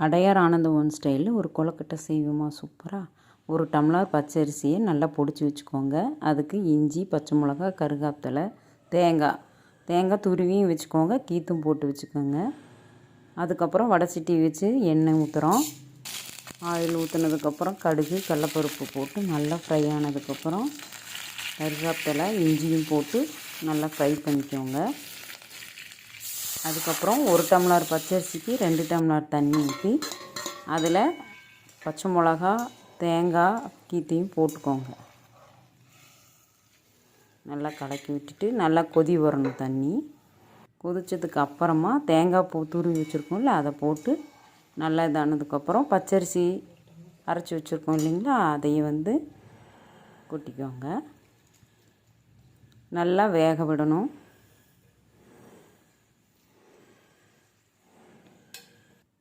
அடையார் ஆனந்தபவன் ஸ்டைலில் ஒரு கொழுக்கட்டை செய்வோமா சூப்பராக. ஒரு டம்ளர் பச்சரிசியை நல்லா பொடிச்சு வச்சுக்கோங்க. அதுக்கு இஞ்சி, பச்சை மிளகா, கருகாப்பிலை, தேங்காய் துருவியும் வச்சுக்கோங்க, கீத்தும் போட்டு வச்சுக்கோங்க. அதுக்கப்புறம் வடை சட்டி வச்சு எண்ணெய் ஊற்றுறோம். ஆயில் ஊற்றுனதுக்கப்புறம் கடுகு, கடலப்பருப்பு போட்டு நல்லா ஃப்ரை ஆனதுக்கப்புறம் கருகாப்பிலை, இஞ்சியும் போட்டு நல்லா ஃப்ரை பண்ணிக்கோங்க. அதுக்கப்புறம் ஒரு டம்ளர் பச்சரிசிக்கு 2 டம்ளர் தண்ணி ஊற்றி அதில் பச்சை மிளகா, தேங்காய் கீத்தையும் போட்டுக்கோங்க. நல்லா கலக்கி விட்டுட்டு நல்லா கொதி வரணும். தண்ணி கொதித்ததுக்கு அப்புறமா தேங்காய் பூ துருவி வச்சுருக்கோம்ல அதை போட்டு நல்லா இதானதுக்கப்புறம் பச்சரிசி அரைச்சி வச்சுருக்கோம் இல்லைங்களா, அதையும் கொட்டிக்கோங்க. நல்லா வேக விடணும்.